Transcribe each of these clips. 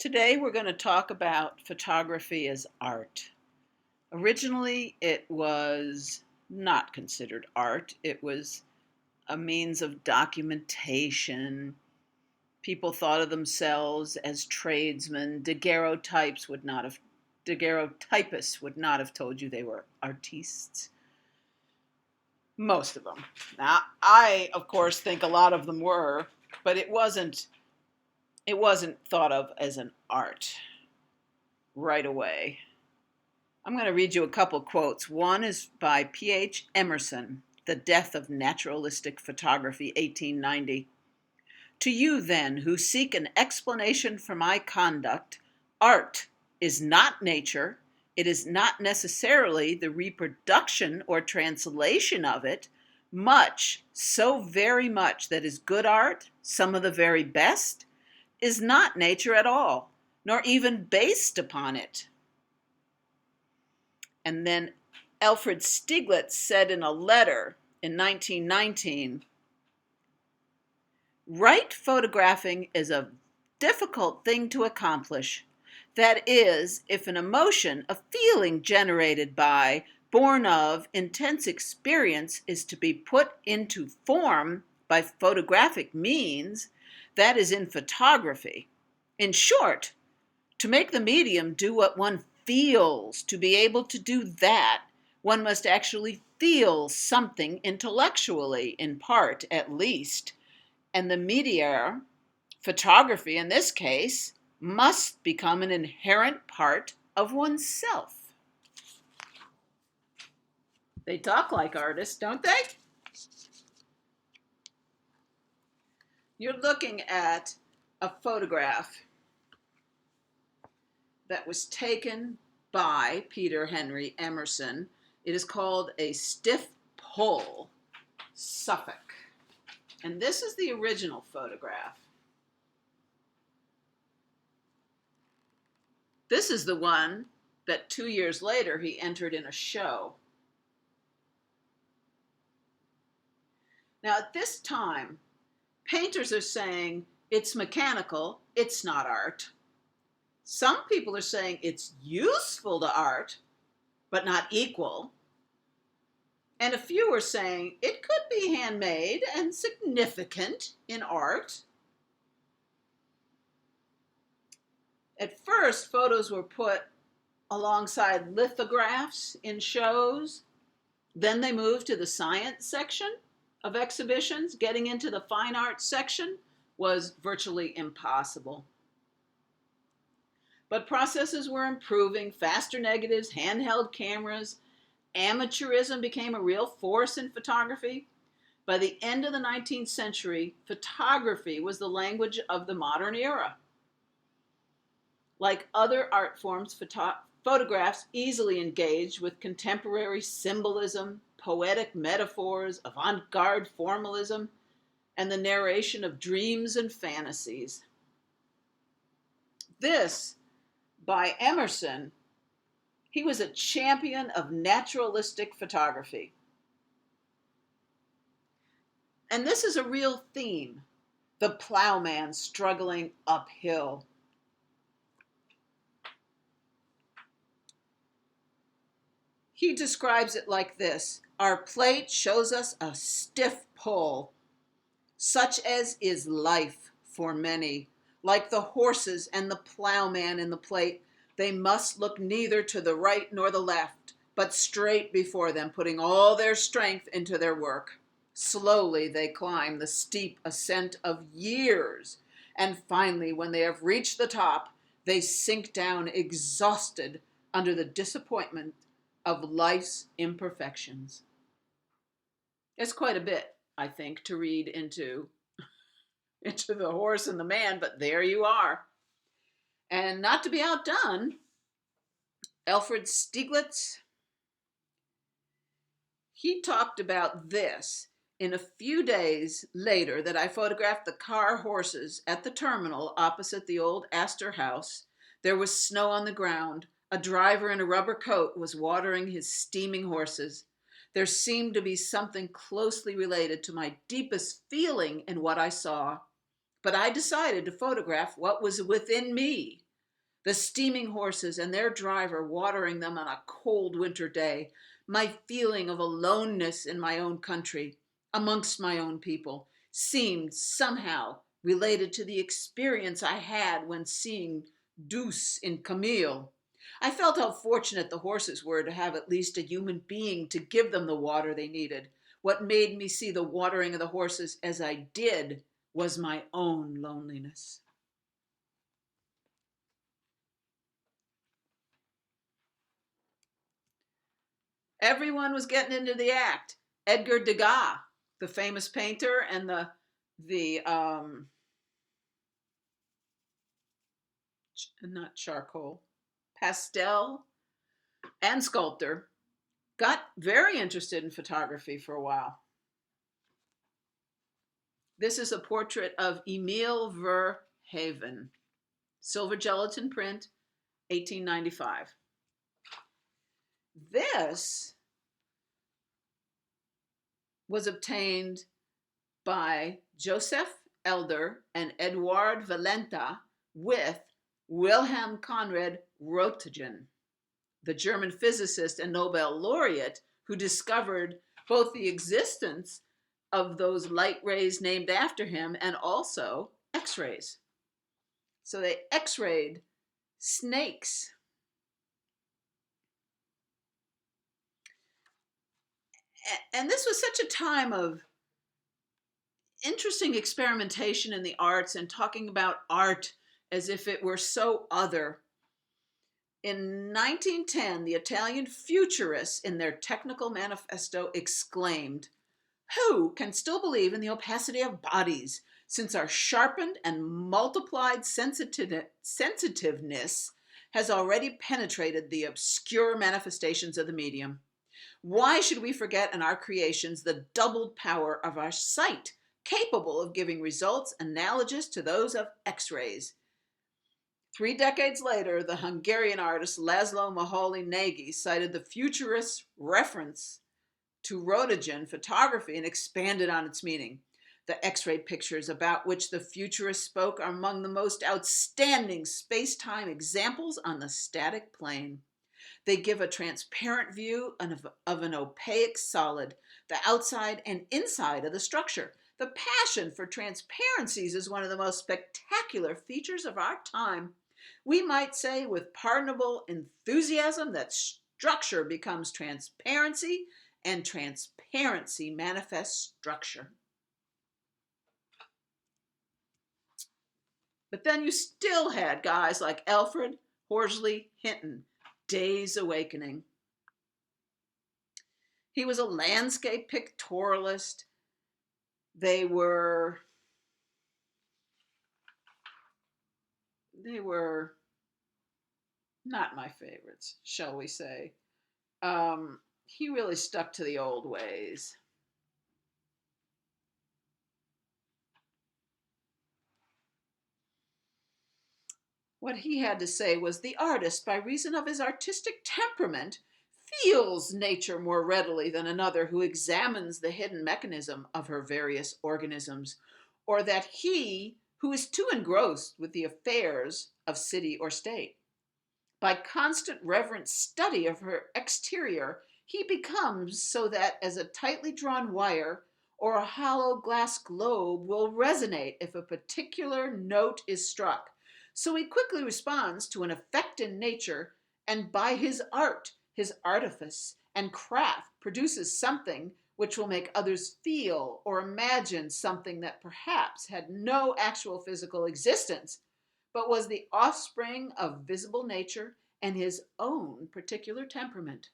Today we're going to talk about photography as art. Originally, it was not considered art. It was a means of documentation. People thought of themselves as tradesmen. Daguerreotypists would not have told you they were artistes. Most of them. Now, I, of course, think a lot of them were, but it wasn't thought of as an art right away. I'm going to read you a couple quotes. One is by P.H. Emerson, The Death of Naturalistic Photography, 1890. To you, then, who seek an explanation for my conduct, art is not nature. It is not necessarily the reproduction or translation of it. Much, so very much that is good art, some of the very best, is not nature at all, nor even based upon it. And then Alfred Stieglitz said in a letter in 1919, right photographing is a difficult thing to accomplish. That is, if an emotion, a feeling generated by, born of, intense experience is to be put into form by photographic means, that is in photography. In short, to make the medium do what one feels, to be able to do that, one must actually feel something intellectually, in part at least, and the media, photography in this case, must become an inherent part of oneself. They talk like artists, don't they? You're looking at a photograph that was taken by Peter Henry Emerson. It is called a stiff pull, Suffolk. And this is the original photograph. This is the one that 2 years later he entered in a show. Now at this time, painters are saying it's mechanical, it's not art. Some people are saying it's useful to art, but not equal. And a few are saying it could be handmade and significant in art. At first, photos were put alongside lithographs in shows. Then they moved to the science section of exhibitions. Getting into the fine arts section was virtually impossible. But processes were improving, faster negatives, handheld cameras. Amateurism became a real force in photography. By the end of the 19th century, photography was the language of the modern era. Like other art forms, photographs easily engaged with contemporary symbolism, poetic metaphors, avant-garde formalism, and the narration of dreams and fantasies. This, by Emerson, he was a champion of naturalistic photography. And this is a real theme, the plowman struggling uphill. He describes it like this: our plate shows us a stiff pull, such as is life for many. Like the horses and the plowman in the plate, they must look neither to the right nor the left, but straight before them, putting all their strength into their work. Slowly they climb the steep ascent of years, and finally, when they have reached the top, they sink down exhausted under the disappointment of life's imperfections. It's quite a bit, I think, to read into the horse and the man, but there you are. And not to be outdone, Alfred Stieglitz, he talked about this in a few days later, that I photographed the car horses at the terminal opposite the old Astor House. There was snow on the ground. A driver in a rubber coat was watering his steaming horses. There seemed to be something closely related to my deepest feeling in what I saw. But I decided to photograph what was within me, The steaming horses and their driver watering them on a cold winter day, my feeling of aloneness in my own country, amongst my own people, seemed somehow related to the experience I had when seeing Douce in Camille. I felt how fortunate the horses were to have at least a human being to give them the water they needed. What made me see the watering of the horses as I did was my own loneliness. Everyone was getting into the act. Edgar Degas, the famous painter, and the not charcoal, pastel, and sculptor, got very interested in photography for a while. This is a portrait of Emile Verhaven, silver gelatin print, 1895. This was obtained by Joseph Elder and Eduard Valenta with Wilhelm Conrad Roentgen, the German physicist and Nobel laureate who discovered both the existence of those light rays named after him and also X-rays. So they X-rayed snakes. And this was such a time of interesting experimentation in the arts and talking about art as if it were so other. In 1910, the Italian futurists, in their technical manifesto, exclaimed, "Who can still believe in the opacity of bodies, since our sharpened and multiplied sensitiveness has already penetrated the obscure manifestations of the medium? Why should we forget in our creations the doubled power of our sight, capable of giving results analogous to those of X-rays?" 3 decades later, the Hungarian artist Laszlo Moholy Nagy cited the futurist's reference to Roentgen photography and expanded on its meaning. The X-ray pictures about which the futurists spoke are among the most outstanding space-time examples on the static plane. They give a transparent view of an opaque solid, the outside and inside of the structure. The passion for transparencies is one of the most spectacular features of our time. We might say with pardonable enthusiasm that structure becomes transparency and transparency manifests structure. But then you still had guys like Alfred Horsley Hinton, Day's Awakening. He was a landscape pictorialist. They were not my favorites, shall we say. He really stuck to the old ways. What he had to say was the artist, by reason of his artistic temperament, feels nature more readily than another who examines the hidden mechanism of her various organisms, or that he who is too engrossed with the affairs of city or state. By constant reverent study of her exterior, he becomes so that as a tightly drawn wire or a hollow glass globe will resonate if a particular note is struck. So he quickly responds to an effect in nature, and by his art, his artifice, and craft produces something which will make others feel or imagine something that perhaps had no actual physical existence, but was the offspring of visible nature and his own particular temperament.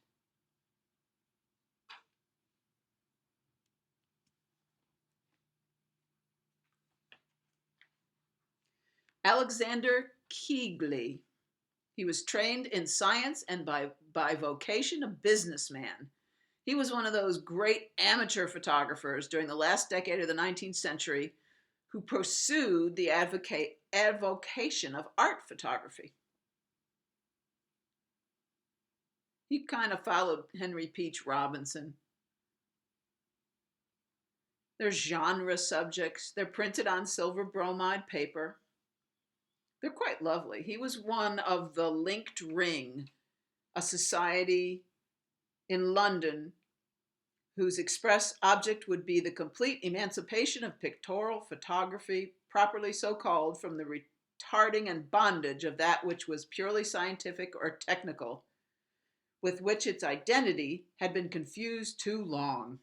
Alexander Keighley. He was trained in science and by vocation a businessman. He was one of those great amateur photographers during the last decade of the 19th century who pursued the avocation of art photography. He kind of followed Henry Peach Robinson. They're genre subjects. They're printed on silver bromide paper. They're quite lovely. He was one of the Linked Ring, a society in London whose express object would be the complete emancipation of pictorial photography, properly so called, from the retarding and bondage of that which was purely scientific or technical, with which its identity had been confused too long.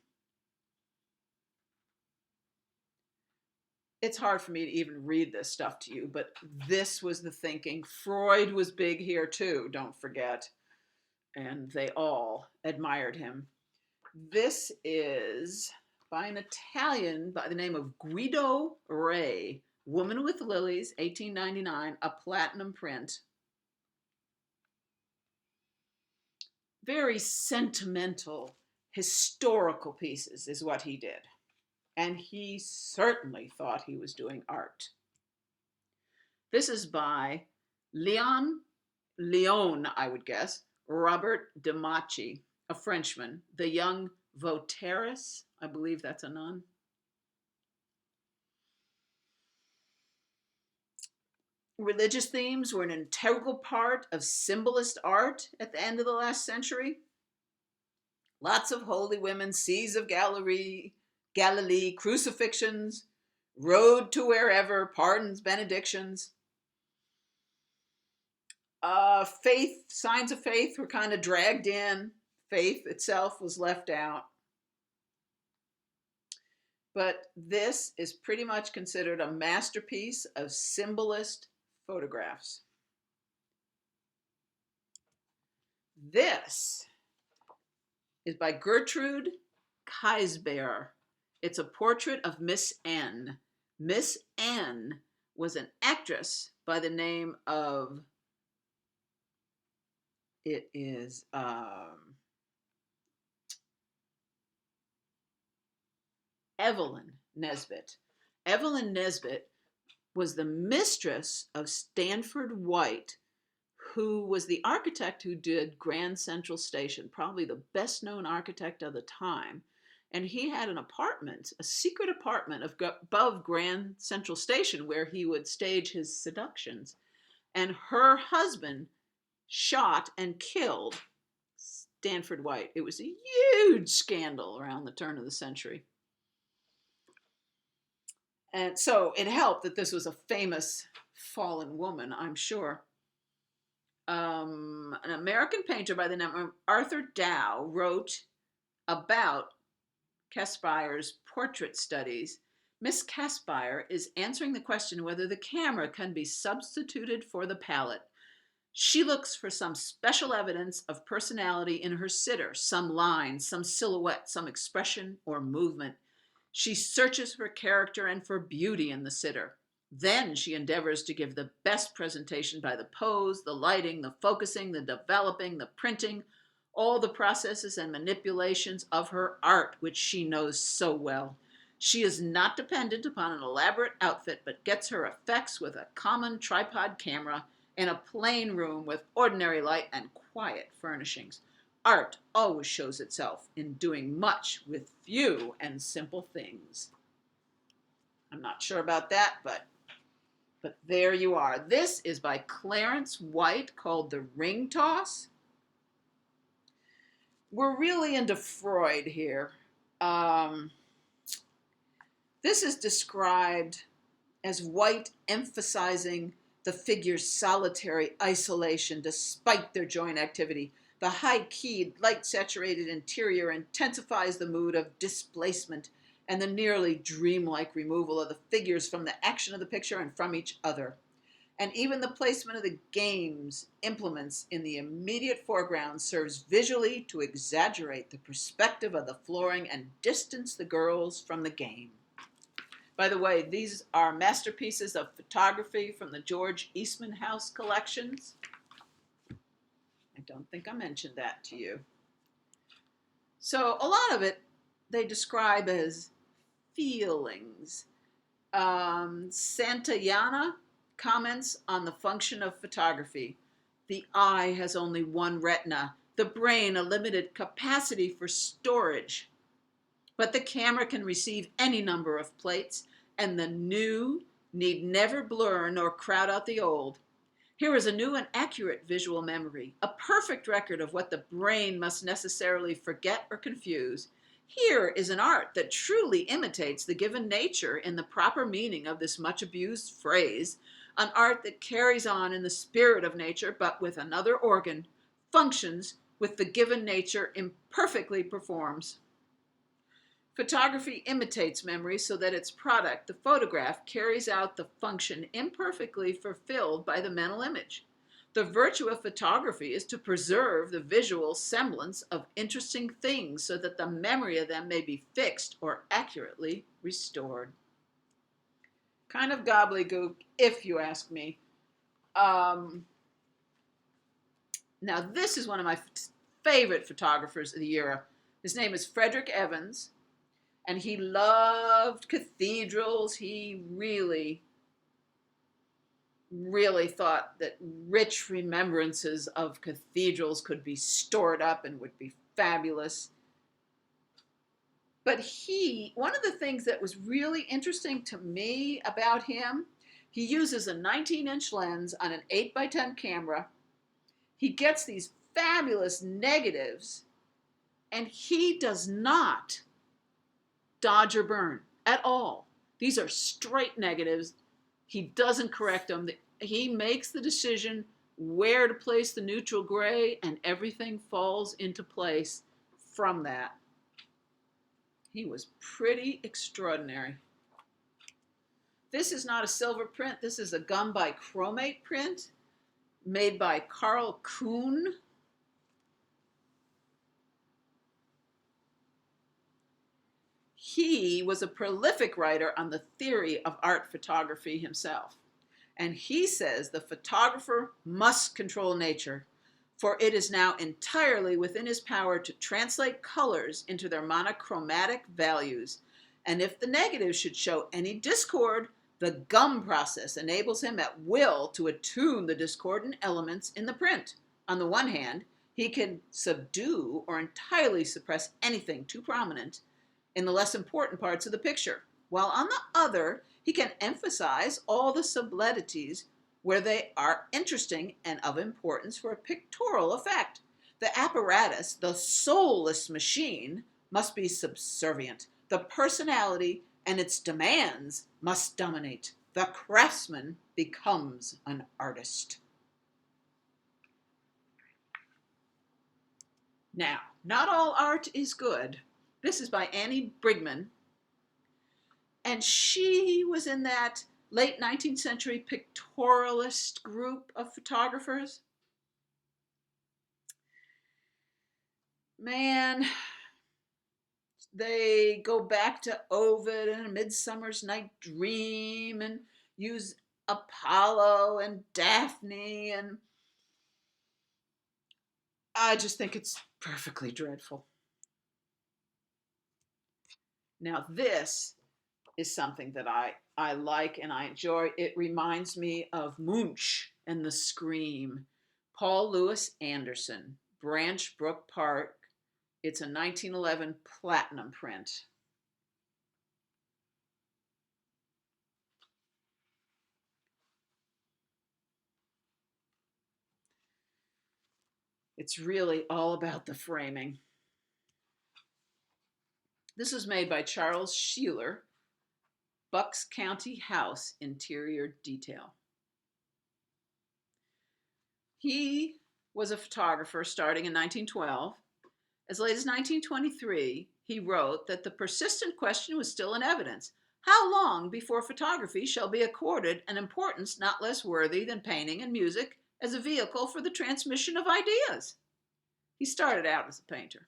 It's hard for me to even read this stuff to you, but this was the thinking. Freud was big here too, don't forget. And they all admired him. This is by an Italian by the name of Guido Rey, Woman with Lilies, 1899, a platinum print. Very sentimental, historical pieces is what he did. And he certainly thought he was doing art. This is by Leon, I would guess, Robert de Machi, a Frenchman, the young Votaris, I believe that's a nun. Religious themes were an integral part of symbolist art at the end of the last century. Lots of holy women, seas of Galilee, crucifixions, road to wherever, pardons, benedictions. Faith, signs of faith were kind of dragged in. Faith itself was left out. But this is pretty much considered a masterpiece of symbolist photographs. This is by Gertrude Kaisber. It's a portrait of Miss N. Miss N was an actress by the name of, it is Evelyn Nesbit. Evelyn Nesbit was the mistress of Stanford White, who was the architect who did Grand Central Station, probably the best known architect of the time. And he had an apartment, a secret apartment above Grand Central Station where he would stage his seductions. And her husband shot and killed Stanford White. It was a huge scandal around the turn of the century. And so it helped that this was a famous fallen woman, I'm sure. An American painter by the name of Arthur Dow wrote about Caspier's portrait studies. Miss Caspier is answering the question whether the camera can be substituted for the palette. She looks for some special evidence of personality in her sitter, some line, some silhouette, some expression or movement. She searches for character and for beauty in the sitter. Then she endeavors to give the best presentation by the pose, the lighting, the focusing, the developing, the printing, all the processes and manipulations of her art, which she knows so well. She is not dependent upon an elaborate outfit, but gets her effects with a common tripod camera in a plain room with ordinary light and quiet furnishings. Art always shows itself in doing much with few and simple things. I'm not sure about that, but there you are. This is by Clarence White, called The Ring Toss. We're really into Freud here. This is described as White emphasizing the figure's solitary isolation despite their joint activity. The high-keyed, light-saturated interior intensifies the mood of displacement and the nearly dreamlike removal of the figures from the action of the picture and from each other. And even the placement of the game's implements in the immediate foreground serves visually to exaggerate the perspective of the flooring and distance the girls from the game. By the way, these are masterpieces of photography from the George Eastman House collections. I don't think I mentioned that to you. So a lot of it they describe as feelings. Santayana comments on the function of photography. The eye has only one retina, the brain a limited capacity for storage. But the camera can receive any number of plates, and the new, need never blur nor crowd out the old. Here is a new and accurate visual memory, a perfect record of what the brain must necessarily forget or confuse. Here is an art that truly imitates the given nature in the proper meaning of this much abused phrase, an art that carries on in the spirit of nature but with another organ, functions with the given nature, imperfectly performs. Photography imitates memory so that its product, the photograph, carries out the function imperfectly fulfilled by the mental image. The virtue of photography is to preserve the visual semblance of interesting things so that the memory of them may be fixed or accurately restored. Kind of gobbledygook, if you ask me. Now, this is one of my favorite photographers of the era. His name is Frederick Evans, and he loved cathedrals. He really thought that rich remembrances of cathedrals could be stored up and would be fabulous. But one of the things that was really interesting to me about him, he uses a 19-inch lens on an 8x10 camera. He gets these fabulous negatives, and he does not dodge or burn at all. These are straight negatives. He doesn't correct them. He makes the decision where to place the neutral gray, and everything falls into place from that. He was pretty extraordinary. This is not a silver print. This is a gum bichromate print made by Carl Kuhn. He was a prolific writer on the theory of art photography himself. And he says the photographer must control nature, for it is now entirely within his power to translate colors into their monochromatic values. And if the negative should show any discord, the gum process enables him at will to attune the discordant elements in the print. On the one hand, he can subdue or entirely suppress anything too prominent in the less important parts of the picture, while on the other, he can emphasize all the subletities where they are interesting and of importance for a pictorial effect. The apparatus, the soulless machine, must be subservient. The personality and its demands must dominate. The craftsman becomes an artist. Now, not all art is good. This is by Annie Brigman, and she was in that late 19th century pictorialist group of photographers. Man, they go back to Ovid and A Midsummer's Night Dream and use Apollo and Daphne, and I just think it's perfectly dreadful. Now, this is something that I like and I enjoy. It reminds me of Munch and the Scream. Paul Louis Anderson, Branch Brook Park. It's a 1911 platinum print. It's really all about the framing. This was made by Charles Sheeler, Bucks County House interior detail. He was a photographer starting in 1912. As late as 1923, he wrote that the persistent question was still in evidence. How long before photography shall be accorded an importance not less worthy than painting and music as a vehicle for the transmission of ideas? He started out as a painter.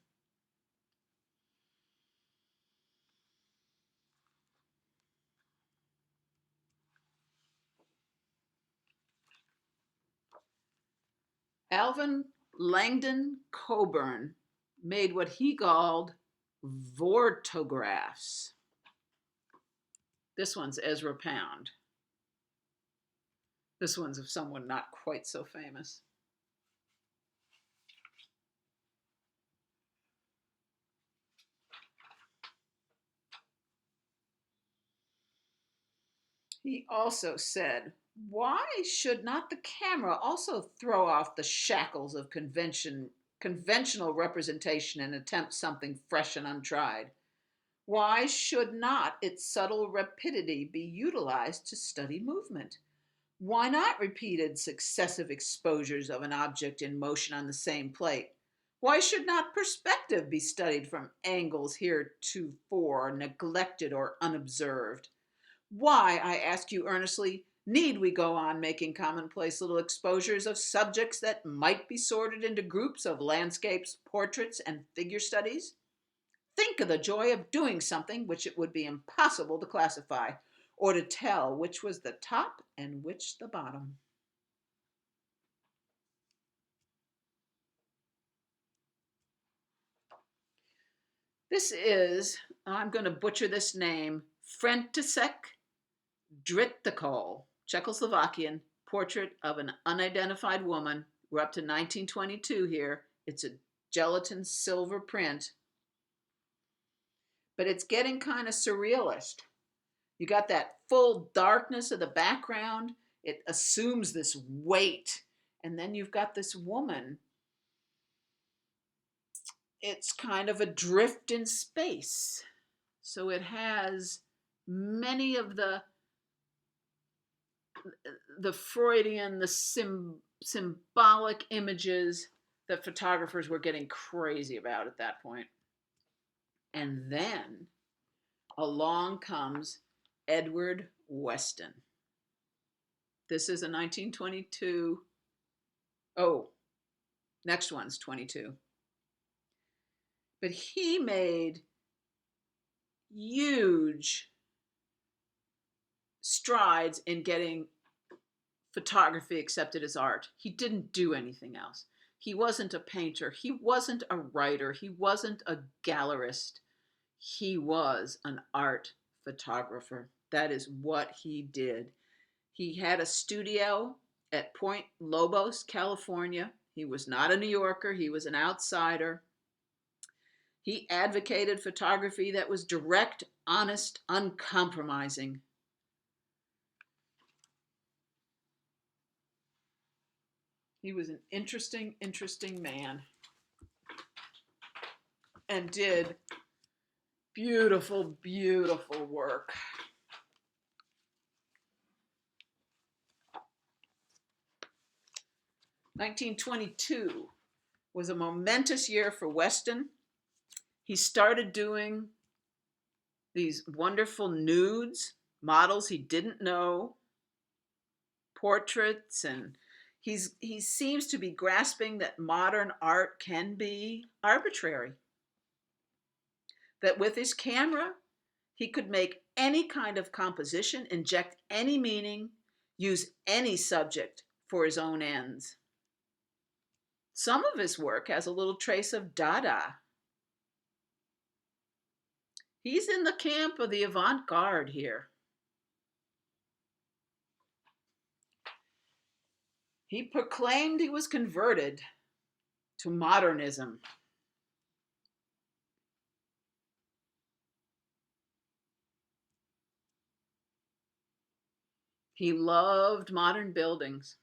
Alvin Langdon Coburn made what he called vortographs. This one's Ezra Pound. This one's of someone not quite so famous. He also said, why should not the camera also throw off the shackles of conventional representation and attempt something fresh and untried? Why should not its subtle rapidity be utilized to study movement? Why not repeated successive exposures of an object in motion on the same plate? Why should not perspective be studied from angles heretofore neglected or unobserved? Why, I ask you earnestly, need we go on making commonplace little exposures of subjects that might be sorted into groups of landscapes, portraits, and figure studies? Think of the joy of doing something which it would be impossible to classify, or to tell which was the top and which the bottom. This is, I'm going to butcher this name, František Dritkol, Czechoslovakian, portrait of an unidentified woman. We're up to 1922 here. It's a gelatin silver print, but it's getting kind of surrealist. You got that full darkness of the background. It assumes this weight. And then you've got this woman. It's kind of adrift in space. So it has many of the Freudian, the symbolic images that photographers were getting crazy about at that point. And then along comes Edward Weston. This is a 1922. Oh, next one's 22. But he made huge strides in getting photography accepted as art. He didn't do anything else. He wasn't a painter. He wasn't a writer. He wasn't a gallerist. He was an art photographer. That is what he did. He had a studio at Point Lobos, California. He was not a New Yorker. He was an outsider. He advocated photography that was direct, honest, uncompromising. He was an interesting man and did beautiful work. (1922) was a momentous year for Weston. He started doing these wonderful nudes, models he didn't know, portraits, and he seems to be grasping that modern art can be arbitrary. That with his camera, he could make any kind of composition, inject any meaning, use any subject for his own ends. Some of his work has a little trace of Dada. He's in the camp of the avant-garde here. He proclaimed he was converted to modernism. He loved modern buildings.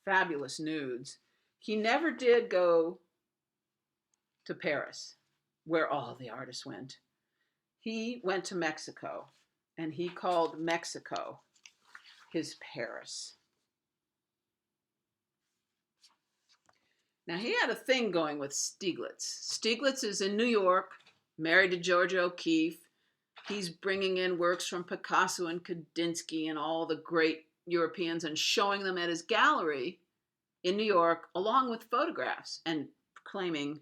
Fabulous nudes. He never did go to Paris, where all the artists went. He went to Mexico, and he called Mexico his Paris. Now, he had a thing going with Stieglitz. Stieglitz is in New York, married to Georgia O'Keeffe. He's bringing in works from Picasso and Kandinsky and all the great Europeans and showing them at his gallery in New York, along with photographs, and claiming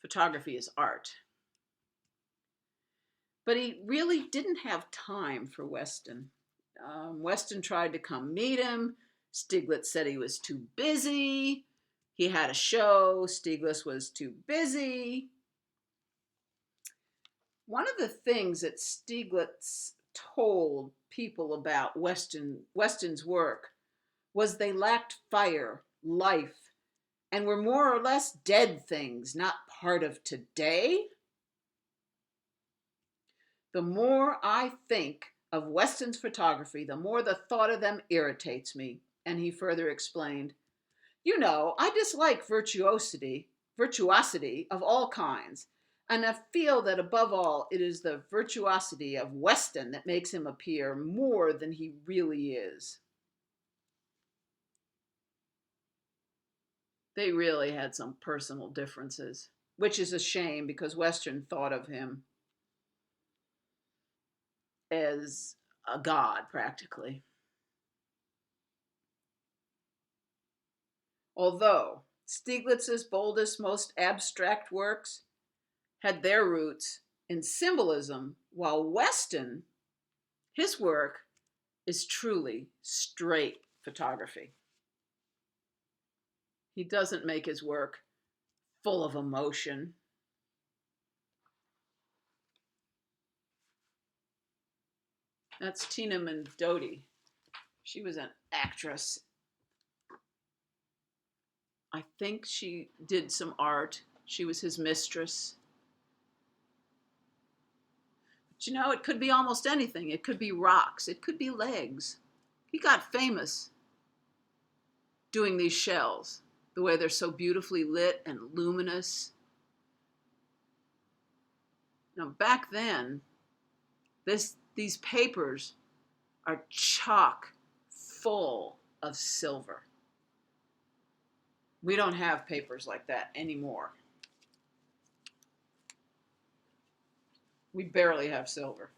photography is art. But he really didn't have time for Weston. Weston tried to come meet him. Stieglitz said he was too busy. He had a show. Stieglitz was too busy. One of the things that Stieglitz told people about Weston's work was they lacked fire, life, and were more or less dead things, not part of today? The more I think of Weston's photography, the more the thought of them irritates me. And he further explained, you know, I dislike virtuosity of all kinds, and I feel that above all, it is the virtuosity of Weston that makes him appear more than he really is. They really had some personal differences, which is a shame because Weston thought of him as a god practically. Although Stieglitz's boldest, most abstract works had their roots in symbolism, while Weston, his work is truly straight photography. He doesn't make his work full of emotion. That's Tina Mendoti. She was an actress. I think she did some art. She was his mistress. But you know, it could be almost anything. It could be rocks. It could be legs. He got famous doing these shells, the way they're so beautifully lit and luminous. Now, back then, these papers are chock full of silver. We don't have papers like that anymore. We barely have silver.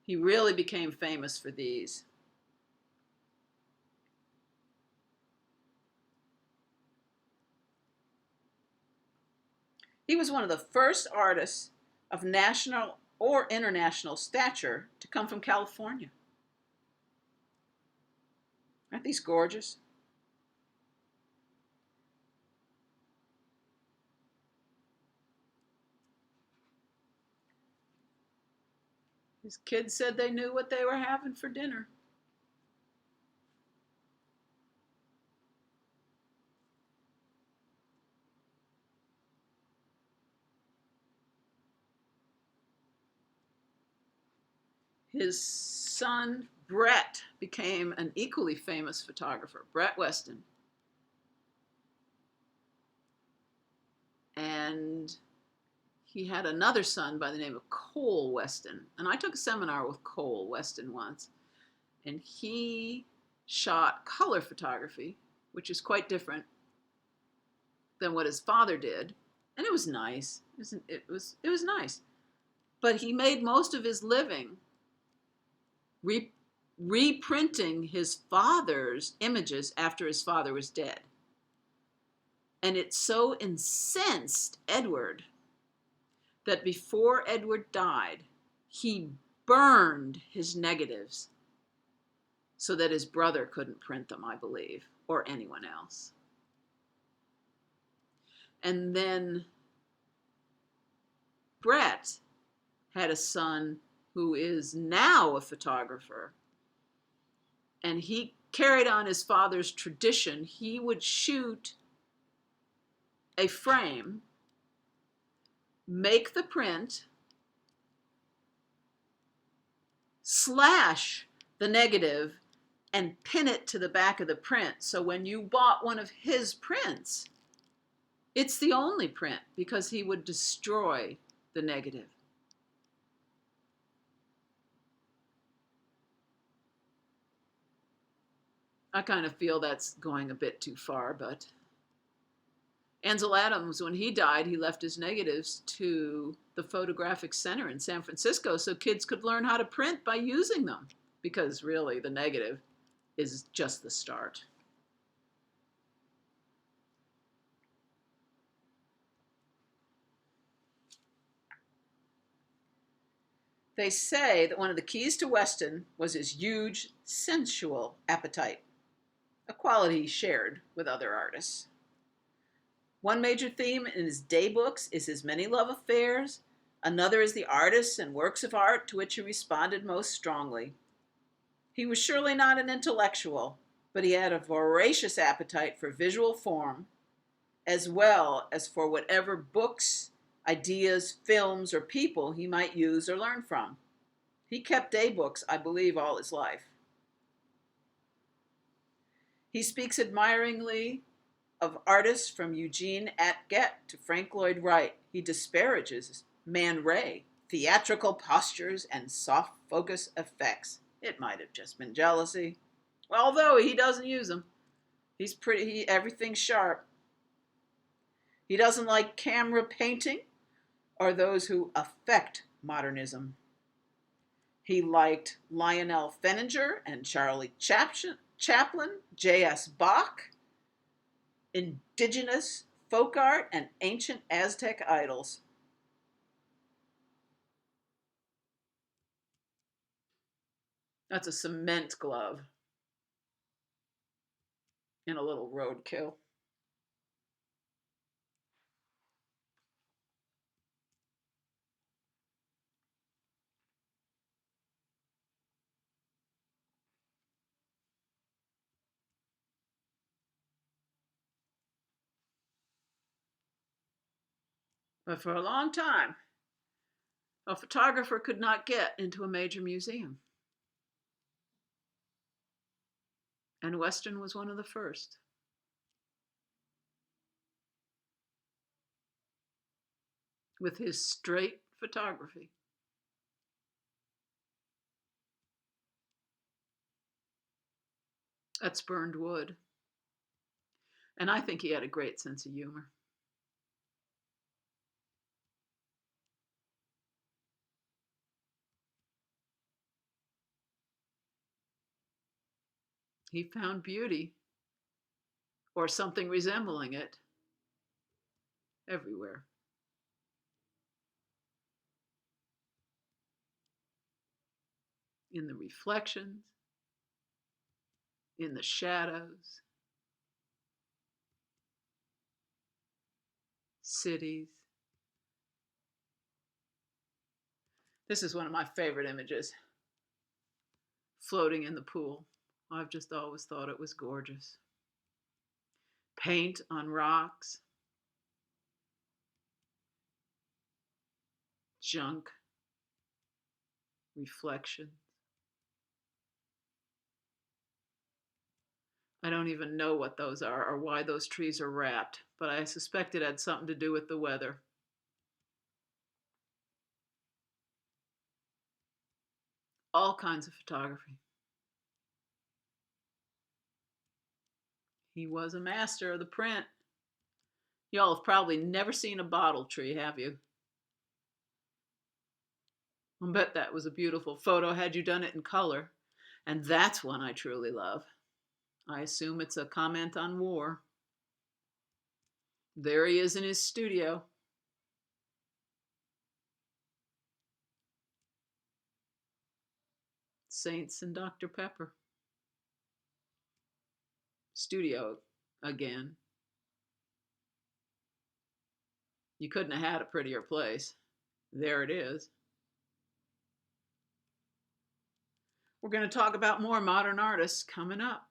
He really became famous for these. He was one of the first artists of national or international stature to come from California. Aren't these gorgeous? His kids said they knew what they were having for dinner. His son, Brett, became an equally famous photographer, Brett Weston. And he had another son by the name of Cole Weston. And I took a seminar with Cole Weston once. And he shot color photography, which is quite different than what his father did. And it was nice. It was nice. But he made most of his living reprinting his father's images after his father was dead. And it so incensed Edward that before Edward died, he burned his negatives so that his brother couldn't print them, I believe, or anyone else. And then Brett had a son who is now a photographer, and he carried on his father's tradition. He would shoot a frame, make the print, slash the negative, and pin it to the back of the print. So when you bought one of his prints, it's the only print because he would destroy the negative. I kind of feel that's going a bit too far, but Ansel Adams, when he died, he left his negatives to the Photographic Center in San Francisco so kids could learn how to print by using them, because really the negative is just the start. They say that one of the keys to Weston was his huge sensual appetite, a quality he shared with other artists. One major theme in his day books is his many love affairs. Another is the artists and works of art to which he responded most strongly. He was surely not an intellectual, but he had a voracious appetite for visual form as well as for whatever books, ideas, films, or people he might use or learn from. He kept day books, I believe, all his life. He speaks admiringly of artists from Eugene Atget to Frank Lloyd Wright. He disparages Man Ray, theatrical postures and soft focus effects. It might have just been jealousy. Although he doesn't use them. Everything's sharp. He doesn't like camera painting or those who affect modernism. He liked Lionel Fenninger and Charlie Chaplin, J.S. Bach, indigenous folk art, and ancient Aztec idols. That's a cement glove and a little roadkill. But for a long time, a photographer could not get into a major museum. And Weston was one of the first. With his straight photography. That's burned wood. And I think he had a great sense of humor. He found beauty, or something resembling it, everywhere. In the reflections, in the shadows, cities. This is one of my favorite images, floating in the pool. I've just always thought it was gorgeous. Paint on rocks, junk, reflections. I don't even know what those are or why those trees are wrapped, but I suspect it had something to do with the weather. All kinds of photography. He was a master of the print. Y'all have probably never seen a bottle tree, have you? I bet that was a beautiful photo had you done it in color. And that's one I truly love. I assume it's a comment on war. There he is in his studio. Saints and Dr. Pepper. Studio again. You couldn't have had a prettier place. There it is. We're going to talk about more modern artists coming up.